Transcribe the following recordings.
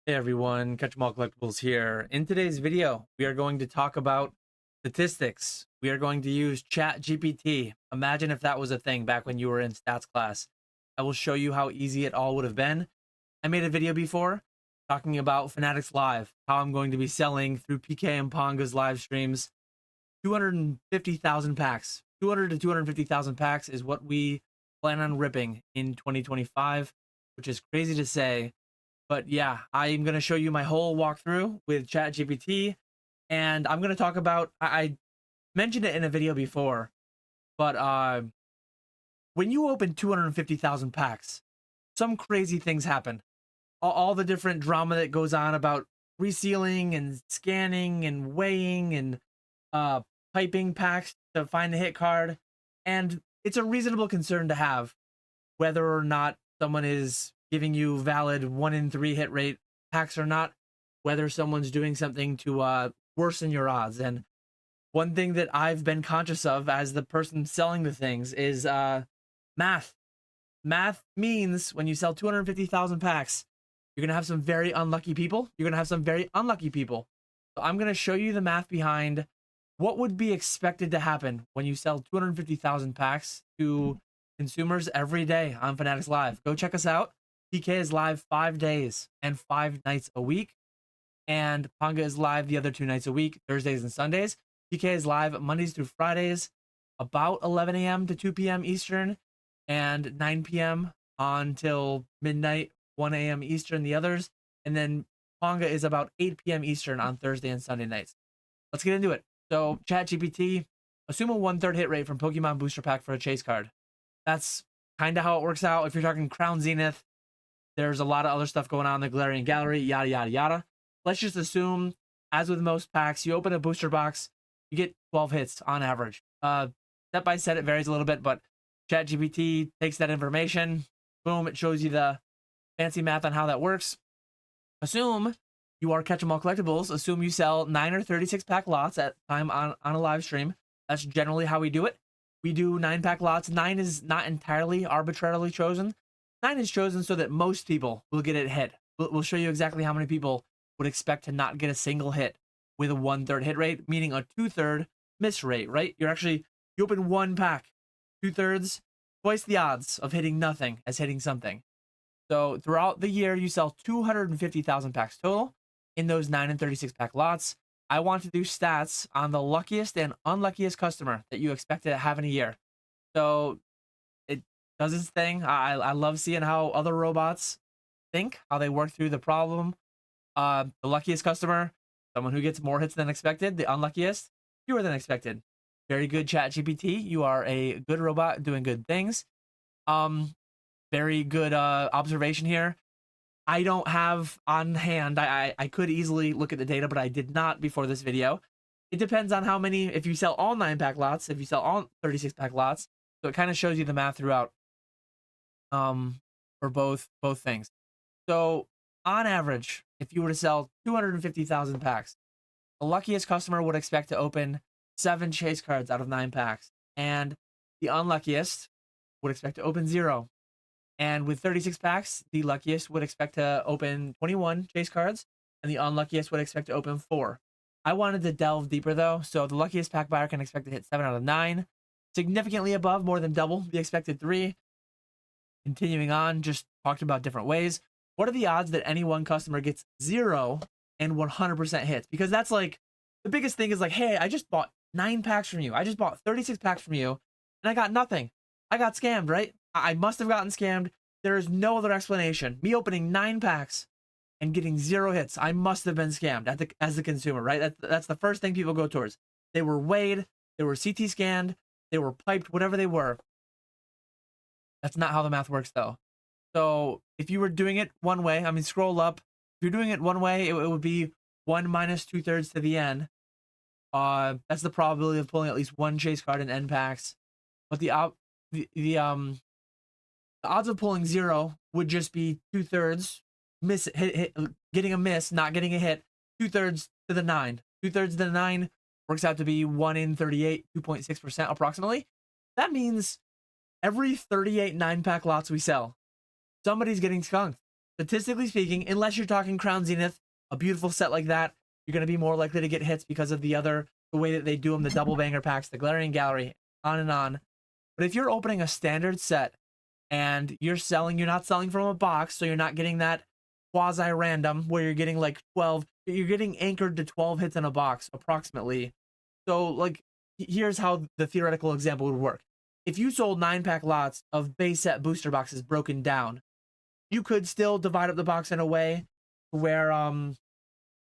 Hey everyone, Catch 'em All Collectibles here. In today's video, we are going to talk about statistics. We are going to use ChatGPT. Imagine if that was a thing back when you were in stats class. I will show you how easy it all would have been. I made a video before talking about Fanatics Live, how I'm going to be selling through PK and Ponga's live streams 250,000 packs. 200 to 250,000 packs is what we plan on ripping in 2025, which is crazy to say. But yeah, I'm going to show you my whole walkthrough with ChatGPT, and I'm going to talk about, I mentioned it in a video before, but when you open 250,000 packs, some crazy things happen. All the different drama that goes on about resealing and scanning and weighing and uh, piping packs to find a hit card. And it's a reasonable concern to have whether or not someone is giving you valid 1 in 3 hit rate packs or not, whether someone's doing something to worsen your odds. And one thing that I've been conscious of as the person selling the things is math. Math means when you sell 250,000 packs, you're going to have some very unlucky people. You're going to have some very unlucky people. So I'm going to show you the math behind what would be expected to happen when you sell 250,000 packs to consumers every day on Fanatics Live. Go check us out. PK is live 5 days and 5 nights a week. And Ponga is live the other 2 nights a week, Thursdays and Sundays. PK is live Mondays through Fridays, about 11 a.m. to 2 p.m. Eastern, and 9 p.m. until midnight, 1 a.m. Eastern, the others. And then Ponga is about 8 p.m. Eastern on Thursday and Sunday nights. Let's get into it. So, ChatGPT, assume a 1/3 hit rate from Pokemon Booster Pack for a chase card. That's kind of how it works out. If you're talking Crown Zenith, there's a lot of other stuff going on in the Galarian Gallery, yada, yada, yada. Let's just assume, as with most packs, you open a booster box, you get 12 hits on average. Step by step, it varies a little bit, but ChatGPT takes that information, boom, it shows you the fancy math on how that works. Assume you are Catch 'em All Collectibles. Assume you sell 9 or 36 pack lots at time on a live stream. That's generally how we do it. We do 9-pack lots. 9 is not entirely arbitrarily chosen. 9 is chosen so that most people will get it hit. We'll show you exactly how many people would expect to not get a single hit with a 1/3 hit rate, meaning a 2/3 miss rate, right? You open 1 pack, 2/3, twice the odds of hitting nothing as hitting something. So throughout the year, you sell 250,000 packs total in those 9 and 36 pack lots. I want to do stats on the luckiest and unluckiest customer that you expect to have in a year. So it does its thing. I love seeing how other robots think, how they work through the problem. The luckiest customer, someone who gets more hits than expected. The unluckiest, fewer than expected. Very good, ChatGPT. You are a good robot doing good things. Very good observation here. I don't have on hand, I could easily look at the data, but I did not before this video. It depends on how many, if you sell all 9-pack lots, if you sell all 36-pack lots. So it kind of shows you the math throughout for both things. So on average, if you were to sell 250,000 packs, the luckiest customer would expect to open 7 chase cards out of 9 packs. And the unluckiest would expect to open 0. And with 36 packs, the luckiest would expect to open 21 chase cards, and the unluckiest would expect to open 4. I wanted to delve deeper though, so the luckiest pack buyer can expect to hit 7 out of 9, significantly above, more than double the expected 3. Continuing on, just talked about different ways. What are the odds that any one customer gets 0 and 100% hits? Because that's like the biggest thing is like, hey, I just bought 9 packs from you. I just bought 36 packs from you, and I got nothing. I got scammed, right? I must have gotten scammed. There is no other explanation. Me opening 9 packs and getting 0 hits. I must have been scammed as the consumer, right? That's the first thing people go towards. They were weighed, they were CT scanned, they were piped, whatever they were. That's not how the math works though. So if you were doing it one way, I mean, scroll up. If you're doing it one way, it would be 1 minus 2/3 to the n. That's the probability of pulling at least 1 chase card in n packs. But the odds of pulling 0 would just be 2/3 miss hit, getting a miss, not getting a hit. 2/3 to the 9. 2/3 to the 9 works out to be 1 in 38, 2.6% approximately. That means every 38 9-pack lots we sell, somebody's getting skunked. statistically speaking, unless you're talking Crown Zenith, a beautiful set like that, you're going to be more likely to get hits because of the way that they do them, the double banger packs, the Galarian Gallery, on and on. But if you're opening a standard set and you're not selling from a box, so you're not getting that quasi random where you're getting like 12, you're getting anchored to 12 hits in a box approximately. So like, here's how the theoretical example would work. If you sold 9-pack lots of base set booster boxes broken down, you could still divide up the box in a way where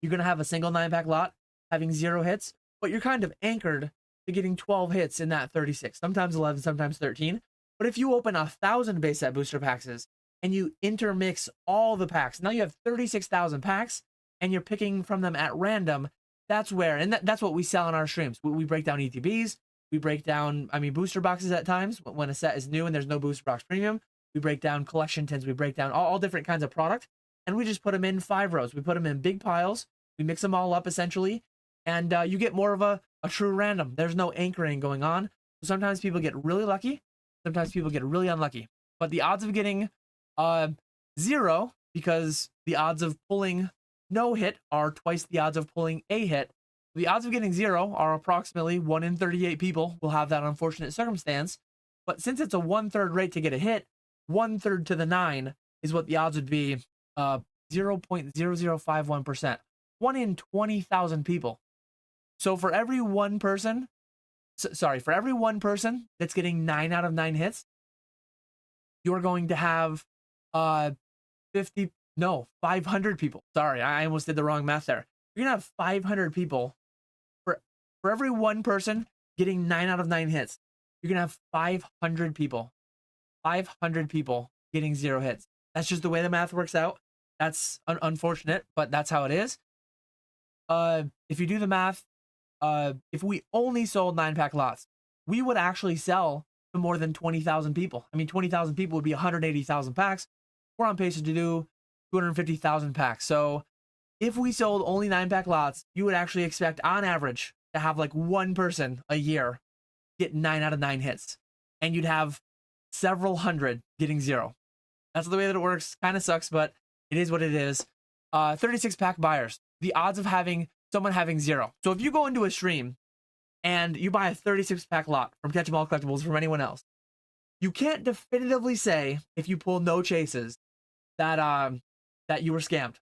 you're going to have a single 9-pack lot having 0 hits, but you're kind of anchored to getting 12 hits in that 36, sometimes 11, sometimes 13. But if you open 1,000 base set booster packs and you intermix all the packs, now you have 36,000 packs and you're picking from them at random. That's where, and that's what we sell on our streams. We break down ETBs, we break down, booster boxes at times when a set is new and there's no booster box premium. We break down collection tins, we break down all different kinds of product, and we just put them in 5 rows. We put them in big piles, we mix them all up essentially, and you get more of a true random. There's no anchoring going on. So sometimes people get really lucky, sometimes people get really unlucky. But the odds of getting 0, because the odds of pulling no hit are twice the odds of pulling a hit. The odds of getting 0 are approximately 1 in 38 people will have that unfortunate circumstance. But since it's a 1/3 rate to get a hit, 1/3 to the 9 is what the odds would be. 0.0051%. 1 in 20,000 people. So for every one person, for every one person that's getting 9 out of 9 hits, you're going to have 500 people. Sorry, I almost did the wrong math there. You're gonna have 500 people for every one person getting 9 out of 9 hits. You're gonna have 500 people. 500 people getting 0 hits. That's just the way the math works out. That's unfortunate, but that's how it is. If you do the math, if we only sold 9-pack lots, we would actually sell to more than 20,000 people. 20,000 people would be 180,000 packs. We're on pace to do 250,000 packs. So if we sold only 9-pack lots, you would actually expect on average to have like one person a year get 9 out of 9 hits, and you'd have several hundred getting 0. That's the way that it works. Kind of sucks, but it is what it is. 36-pack buyers, the odds of someone having 0. So if you go into a stream and you buy a 36-pack lot from Catch 'em All Collectibles, from anyone else, you can't definitively say, if you pull no chases, that you were scammed.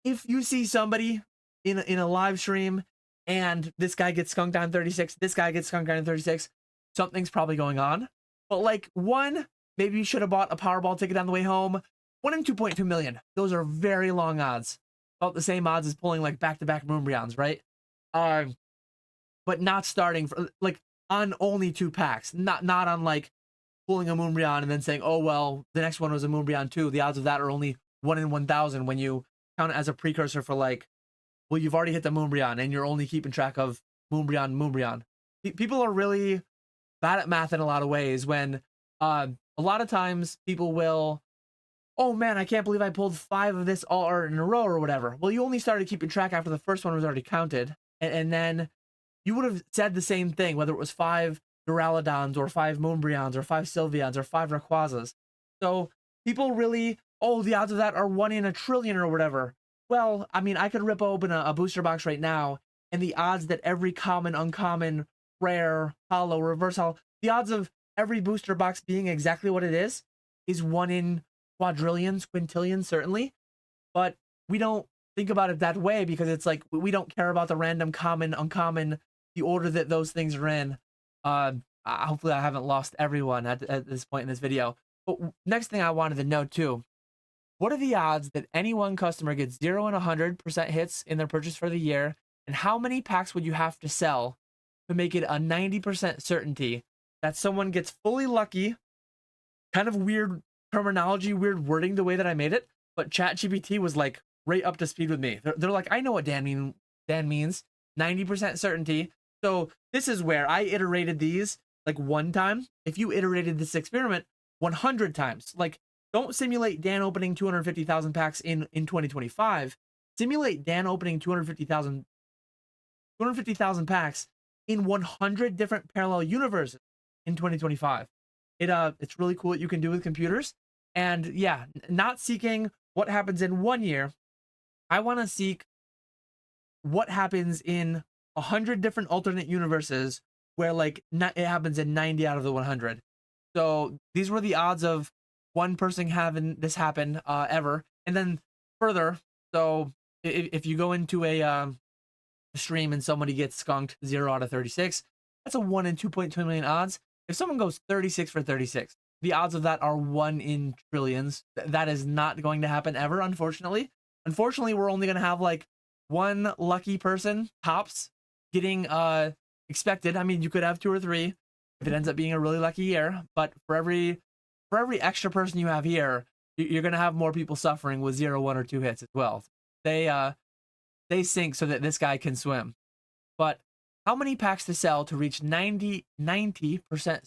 If you see somebody in a live stream and this guy gets skunked on 36, this guy gets skunked on 36, something's probably going on. But like, maybe you should have bought a Powerball ticket on the way home. 1 in 2.2 million. Those are very long odds. About the same odds as pulling like back-to-back Moonbreons, right? But not starting like on only 2 packs. Not on like pulling a Moonbreon and then saying, oh well, the next one was a Moonbreon too. The odds of that are only 1 in 1,000 when you count it as a precursor for like, well, you've already hit the Moonbreon and you're only keeping track of Moonbreon. People are really bad at math in a lot of ways, when a lot of times people will, oh man, I can't believe I pulled 5 of this all in a row or whatever. Well, you only started keeping track after the first one was already counted. And then you would have said the same thing, whether it was 5 Duraludons or 5 Moonbreons or 5 Sylveons or 5 Rayquazas. So people really, oh, the odds of that are 1 in a trillion or whatever. Well, I could rip open a booster box right now, and the odds that every common, uncommon, rare, hollow, reverse hollow, the odds of every booster box being exactly what it is 1 in quadrillions, quintillions, certainly. But we don't think about it that way, because it's like, we don't care about the random, common, uncommon, the order that those things are in. Hopefully I haven't lost everyone at this point in this video. But next thing I wanted to know too, what are the odds that any one customer gets 0 and 100% hits in their purchase for the year? And how many packs would you have to sell to make it a 90% certainty that someone gets fully lucky? Kind of weird terminology, weird wording the way that I made it, but ChatGPT was like right up to speed with me. They're like, I know what Dan means. 90% certainty. So this is where I iterated these like 1 time. If you iterated this experiment 100 times, like, don't simulate Dan opening 250,000 packs in 2025. Simulate Dan opening 250,000 packs in 100 different parallel universes in 2025. It's really cool what you can do with computers. And yeah, not seeking what happens in 1 year. I want to seek what happens in 100 different alternate universes where like it happens in 90 out of the 100. So these were the odds of one person having this happen ever. And then further, so if you go into a stream and somebody gets skunked 0 out of 36, that's a 1 in 2.2 million odds. If someone goes 36 for 36, the odds of that are 1 in trillions. That is not going to happen ever, unfortunately. Unfortunately, we're only going to have like one lucky person tops getting expected. I mean, you could have 2 or 3 if it ends up being a really lucky year, but for every extra person you have here, you're going to have more people suffering with 0, 1, or 2 hits as well. They sink so that this guy can swim. But how many packs to sell to reach 90%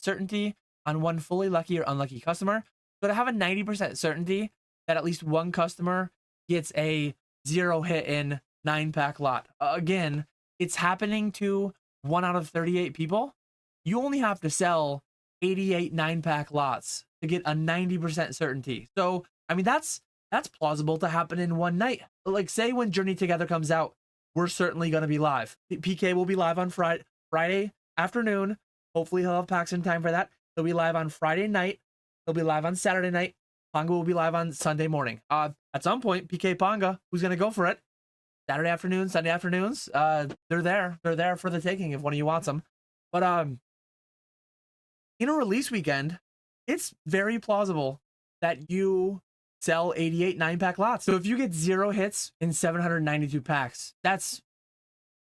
certainty on one fully lucky or unlucky customer? So to have a 90% certainty that at least one customer gets a 0 hit in 9-pack lot. Again, it's happening to 1 out of 38 people. You only have to sell 88 9-pack lots to get a 90% certainty. So, I mean, that's plausible to happen in one night. Like, say when Journey Together comes out, we're certainly going to be live. PK will be live on Friday afternoon. Hopefully he'll have packs in time for that. He'll be live on Friday night. He'll be live on Saturday night. Ponga will be live on Sunday morning. At some point, PK Ponga, who's going to go for it? Saturday afternoon, Sunday afternoons, they're there. They're there for the taking if one of you wants them. But in a release weekend, it's very plausible that you sell 88 9-pack lots. So if you get 0 hits in 792 packs, that's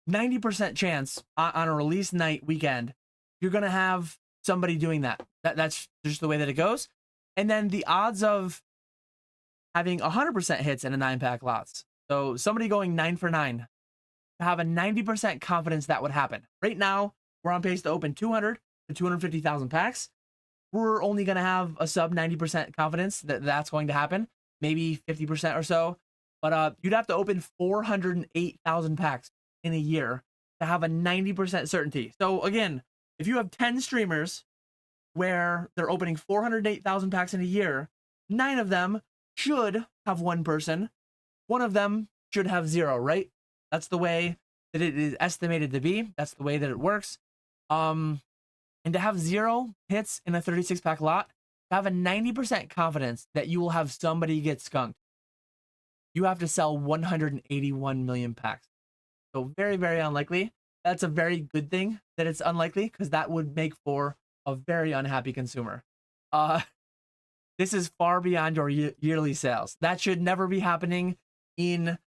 90% chance on a release night weekend, you're going to have somebody doing that. That's just the way that it goes. And then the odds of having 100% hits in a 9-pack lots. So somebody going 9 for 9, to have a 90% confidence that would happen. Right now, we're on pace to open 200 to 250,000 packs. We're only going to have a sub 90% confidence that that's going to happen, maybe 50% or so. But you'd have to open 408,000 packs in a year to have a 90% certainty. So again, if you have 10 streamers where they're opening 408,000 packs in a year, 9 of them should have one person. One of them should have 0, right? That's the way that it is estimated to be. That's the way that it works. And to have 0 hits in a 36-pack lot, to have a 90% confidence that you will have somebody get skunked, you have to sell 181 million packs. So very, very unlikely. That's a very good thing that it's unlikely, because that would make for a very unhappy consumer. This is far beyond your yearly sales. That should never be happening in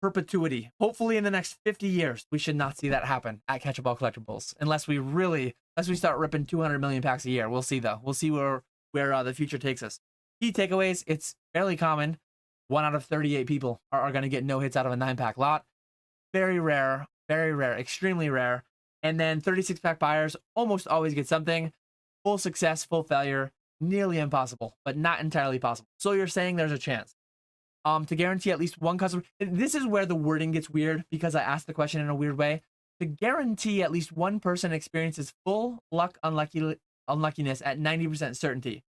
perpetuity. Hopefully in the next 50 years, we should not see that happen at Catch Up All Collectibles, unless we start ripping 200 million packs a year. We'll see though. We'll see where the future takes us. Key takeaways: it's fairly common. 1 out of 38 people are going to get no hits out of a 9-pack lot. Very rare, extremely rare. And then 36-pack buyers almost always get something. Full success, full failure, nearly impossible, but not entirely possible. So you're saying there's a chance. To guarantee at least one customer. This is where the wording gets weird, because I asked the question in a weird way. To guarantee at least one person experiences full luck unluckiness at 90% certainty.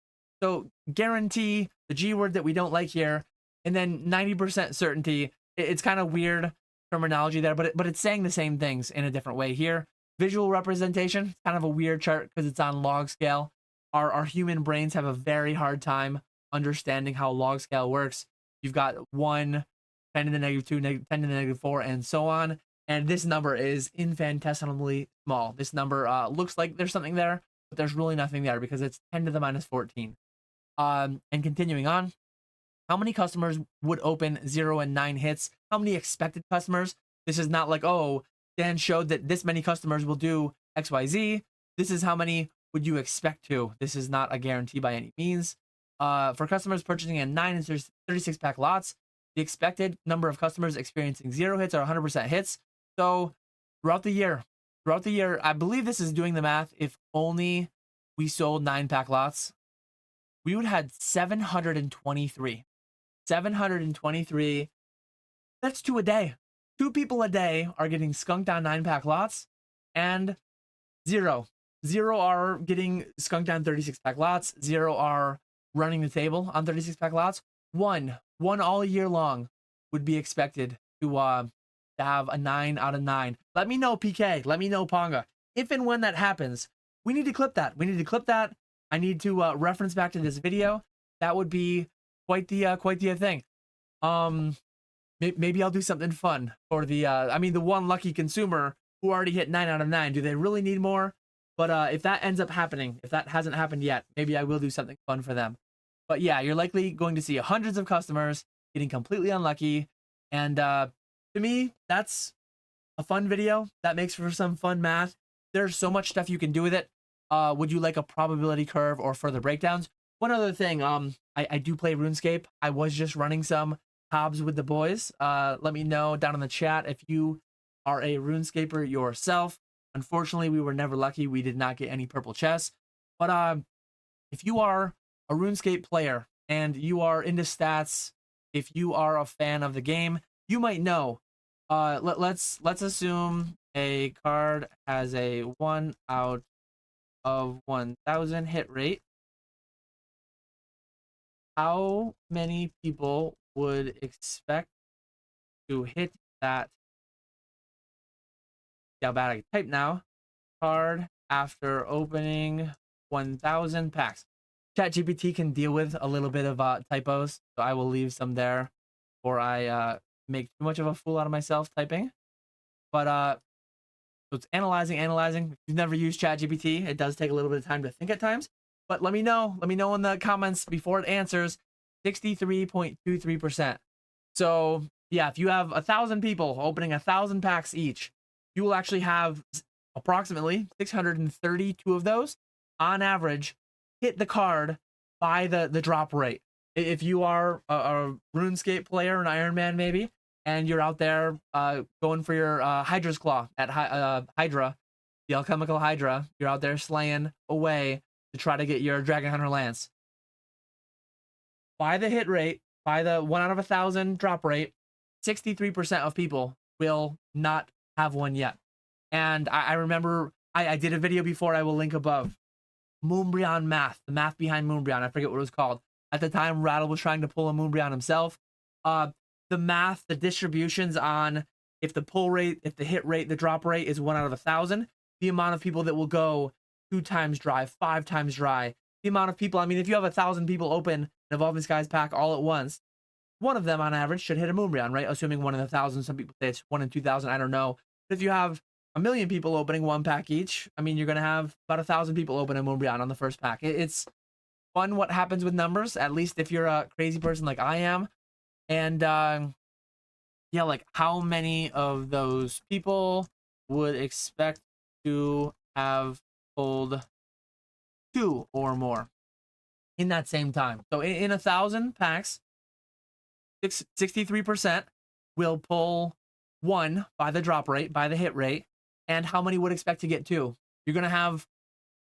So guarantee, the G word that we don't like here, and then 90% certainty. It's kind of weird terminology there, but it's saying the same things in a different way here. Visual representation, it's kind of a weird chart because it's on log scale. Our human brains have a very hard time understanding how log scale works. You've got 1, 10 to the negative 2, 10 to the negative 4, and so on. And this number is infinitesimally small. This number looks like there's something there, but there's really nothing there because it's 10 to the minus 14. And continuing on, how many customers would open 0 and 9 hits? How many expected customers? This is not like, oh, Dan showed that this many customers will do XYZ. This is how many would you expect to. This is not a guarantee by any means. For customers purchasing in 9 and 36-pack lots, the expected number of customers experiencing 0 hits are 100% hits. So throughout the year, I believe this is doing the math. If only we sold 9-pack lots, we would have had 723. 723. That's 2 a day. 2 people a day are getting skunked on 9-pack lots, and 0 are getting skunked on 36-pack lots. 0 are running the table on 36 pack lots, one all year long would be expected to have a 9 out of 9. Let me know, PK. Let me know, Ponga. If and when that happens, we need to clip that. We need to clip that. I need to reference back to this video. That would be quite the thing. Maybe I'll do something fun for the I mean, the one lucky consumer who already hit 9 out of 9. Do they really need more? But if that ends up happening, if that hasn't happened yet, maybe I will do something fun for them. But yeah, you're likely going to see hundreds of customers getting completely unlucky. And to me, that's a fun video. That makes for some fun math. There's so much stuff you can do with it. Would you like a probability curve or further breakdowns? One other thing, I do play RuneScape. I was just running some Hobbs with the boys. Let me know down in the chat if you are a RuneScaper yourself. Unfortunately, we were never lucky. We did not get any purple chests. But if you are a RuneScape player and you are into stats, if you are a fan of the game, you might know. Let's assume a card has a 1 out of 1,000 hit rate. How many people would expect to hit that? See how bad I can type now. Card after opening 1,000 packs. ChatGPT can deal with a little bit of typos, so I will leave some there, or I make too much of a fool out of myself typing. But so it's analyzing. If you've never used ChatGPT, it does take a little bit of time to think at times. But let me know in the comments before it answers. 63.23%. So yeah, if you have 1,000 people opening 1,000 packs each, you will actually have approximately 632 of those on average hit the card by the drop rate. If you are a RuneScape player, an Iron Man maybe, and you're out there going for your Hydra's Claw at Hydra, the alchemical Hydra, you're out there slaying away to try to get your Dragon Hunter Lance. By the hit rate, by the 1 out of 1,000 drop rate, 63% of people will not have one yet. And I remember I did a video before, I will link above. Moonbreon Math, the math behind Moonbreon, I forget what it was called. At the time, Rattle was trying to pull a Moonbreon himself. The math, the distributions on if the pull rate, if the hit rate, the drop rate is 1 out of 1,000, the amount of people that will go 2 times dry, 5 times dry, the amount of people, I mean, if you have 1,000 people open an Evolving Skies pack all at once, one of them on average should hit a Moonbreon, right? Assuming 1 in 1,000, some people say it's 1 in 2,000, I don't know. But if you have 1,000,000 people opening 1 pack each, I mean, you're going to have about 1,000 people open a Moonbreon on the first pack. It's fun what happens with numbers, at least if you're a crazy person like I am. And yeah, like how many of those people would expect to have pulled 2 or more in that same time? So in 1,000 packs, 63% will pull 1 by the drop rate, by the hit rate. And how many would expect to get 2? You're gonna have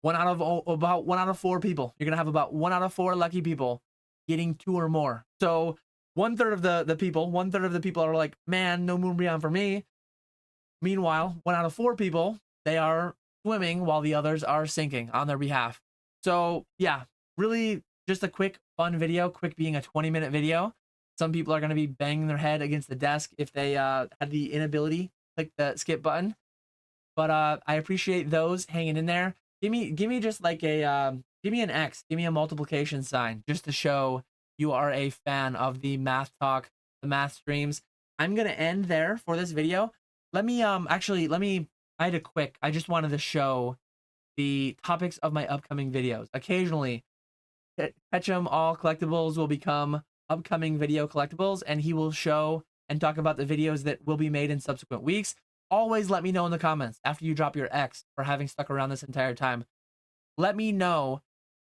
about 1 out of 4 people. You're gonna have about 1 out of 4 lucky people getting 2 or more. So 1/3 of the people, 1/3 of the people are like, man, no Moonbreon for me. Meanwhile, 1 out of 4 people, they are swimming while the others are sinking on their behalf. So yeah, really just a quick fun video, quick being a 20-minute video. Some people are going to be banging their head against the desk if they had the inability to click the skip button. But I appreciate those hanging in there. Give me just like a give me an X, give me a multiplication sign, just to show you are a fan of the math talk, the math streams. I'm gonna end there for this video. Let me I just wanted to show the topics of my upcoming videos. Occasionally, Ketchum All Collectibles will become upcoming video collectibles, and he will show and talk about the videos that will be made in subsequent weeks. Always let me know in the comments after you drop your X for having stuck around this entire time. Let me know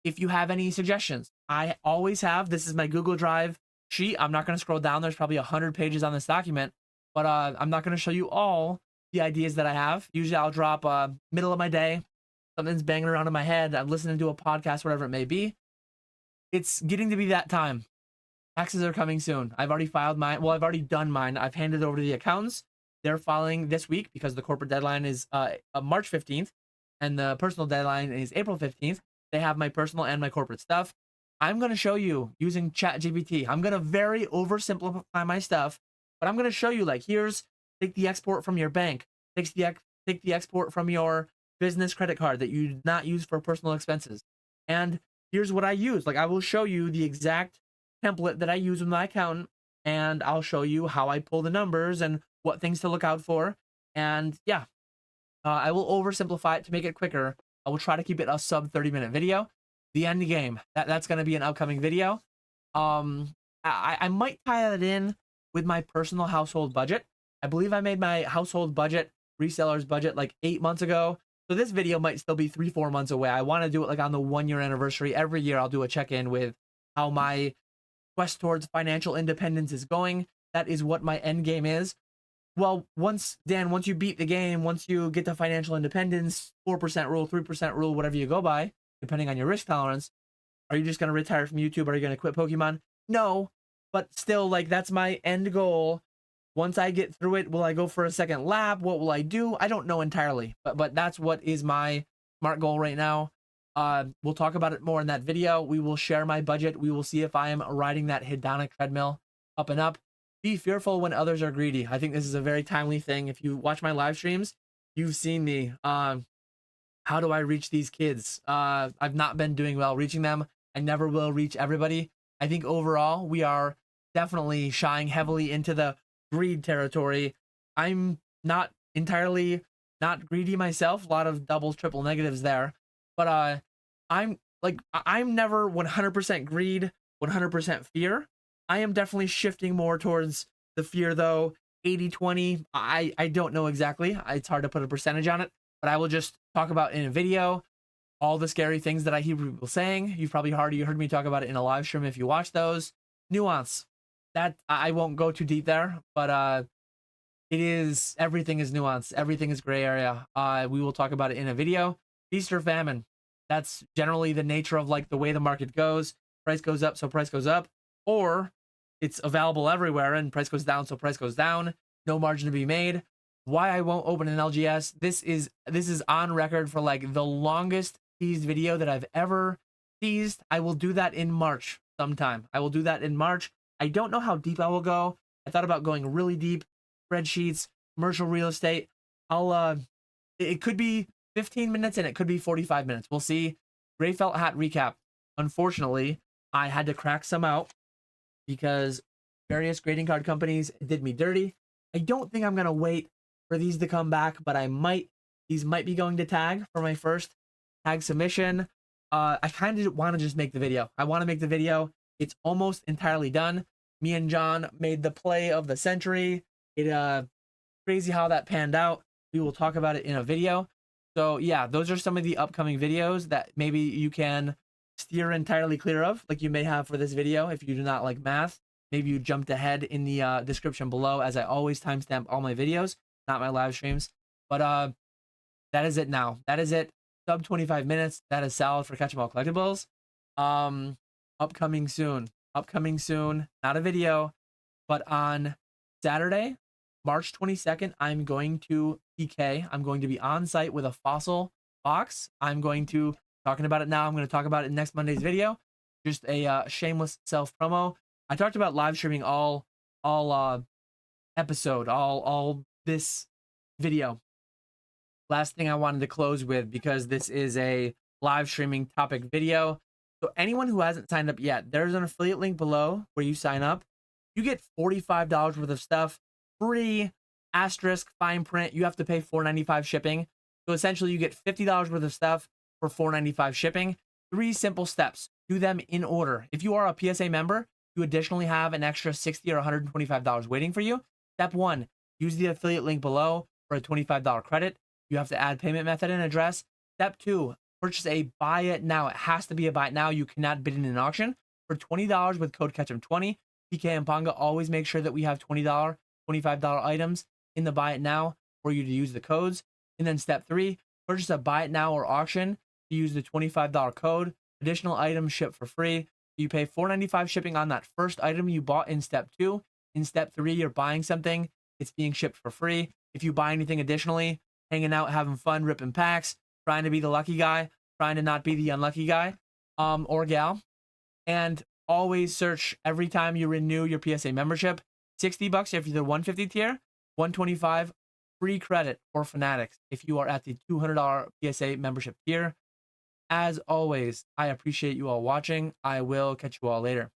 if you have any suggestions. I always have. This is my Google Drive sheet. I'm not going to scroll down. There's probably 100 pages on this document, but I'm not going to show you all the ideas that I have. Usually I'll drop middle of my day. Something's banging around in my head. I'm listening to a podcast, whatever it may be. It's getting to be that time. Taxes are coming soon. I've already filed mine. Well, I've already done mine. I've handed it over to the accountants. They're filing this week because the corporate deadline is March 15th and the personal deadline is April 15th. They have my personal and my corporate stuff. I'm going to show you using ChatGPT. I'm going to very oversimplify my stuff, but I'm going to show you like, take the export from your bank, take the export from your business credit card that you did not use for personal expenses. And here's what I use. Like, I will show you the exact template that I use with my accountant, and I'll show you how I pull the numbers and what things to look out for. And yeah, I will oversimplify it to make it quicker. I will try to keep it a sub 30-minute video. The end game, that's going to be an upcoming video. I might tie that in with my personal household budget. I believe I made my household budget, resellers budget, like 8 months ago. So this video might still be 3-4 months away. I want to do it like on the 1-year anniversary. Every year I'll do a check-in with how my quest towards financial independence is going. That is what my end game is. Well, once you beat the game, once you get to financial independence, 4% rule, 3% rule, whatever you go by, depending on your risk tolerance, are you just going to retire from YouTube? Are you going to quit Pokemon? No, but still, like, that's my end goal. Once I get through it, will I go for a second lap? What will I do? I don't know entirely, but that's what is my smart goal right now. We'll talk about it more in that video. We will share my budget. We will see if I am riding that hedonic treadmill up and up. Be fearful when others are greedy. I think this is a very timely thing. If you watch my live streams, you've seen me. How do I reach these kids? I've not been doing well reaching them. I never will reach everybody. I think overall, we are definitely shying heavily into the greed territory. I'm not entirely not greedy myself. A lot of double, triple negatives there. But I'm never 100% greed, 100% fear. I am definitely shifting more towards the fear, though. 80-20. I don't know exactly. It's hard to put a percentage on it, but I will just talk about in a video all the scary things that I hear people saying. You've probably already heard me talk about it in a live stream if you watch those. Nuance. That I won't go too deep there, but everything is nuance. Everything is gray area. We will talk about it in a video. Feast or famine. That's generally the nature of like the way the market goes. Price goes up, so price goes up. Or it's available everywhere and price goes down, so price goes down. No margin to be made. Why I won't open an LGS. This is on record for like the longest teased video that I've ever teased. I will do that in March sometime. I will do that in March. I don't know how deep I will go. I thought about going really deep. Spreadsheets, commercial real estate. It could be 15 minutes and it could be 45 minutes. We'll see. Gray felt hat recap. Unfortunately, I had to crack some out because various grading card companies did me dirty. I don't think I'm going to wait for these to come back, but I might. These might be going to tag for my first tag submission. I kind of want to just make the video. I want to make the video. It's almost entirely done. Me and John made the play of the century. Crazy how that panned out. We will talk about it in a video. So yeah, those are some of the upcoming videos that maybe you can steer entirely clear of, like you may have for this video. If you do not like math, maybe you jumped ahead in the description below, as I always timestamp all my videos, not my live streams. But that is it now. That is it. Sub 25 minutes. That is solid for Catch 'em All Collectibles. Upcoming soon. Upcoming soon. Not a video, but on Saturday, March 22nd, I'm going to PK. I'm going to be on site with a fossil box. I'm going to talking about it now. I'm going to talk about it in next Monday's video. Just a shameless self promo. I talked about live streaming all episode, all this video. Last thing I wanted to close with, because this is a live streaming topic video. So anyone who hasn't signed up yet, there's an affiliate link below where you sign up. You get $45 worth of stuff, free, asterisk, fine print. You have to pay $4.95 shipping. So essentially you get $50 worth of stuff for $4.95 shipping. 3 simple steps. Do them in order. If you are a PSA member, you additionally have an extra $60 or $125 waiting for you. Step 1, use the affiliate link below for a $25 credit. You have to add payment method and address. Step 2, purchase a buy it now. It has to be a buy it now. You cannot bid in an auction. For $20 with code CATCHEM20, PK and Ponga always make sure that we have $20, $25 items in the buy it now for you to use the codes. And then step 3, purchase a buy it now or auction to use the $25 code. Additional items shipped for free. You pay $4.95 shipping on that first item you bought in step 2. In step 3, you're buying something. It's being shipped for free. If you buy anything additionally, hanging out, having fun, ripping packs, trying to be the lucky guy, trying to not be the unlucky guy, or gal, And always search every time you renew your PSA membership. $60 if you're the 150 tier, 125 free credit for Fanatics if you are at the $200 PSA membership tier. As always, I appreciate you all watching. I will catch you all later.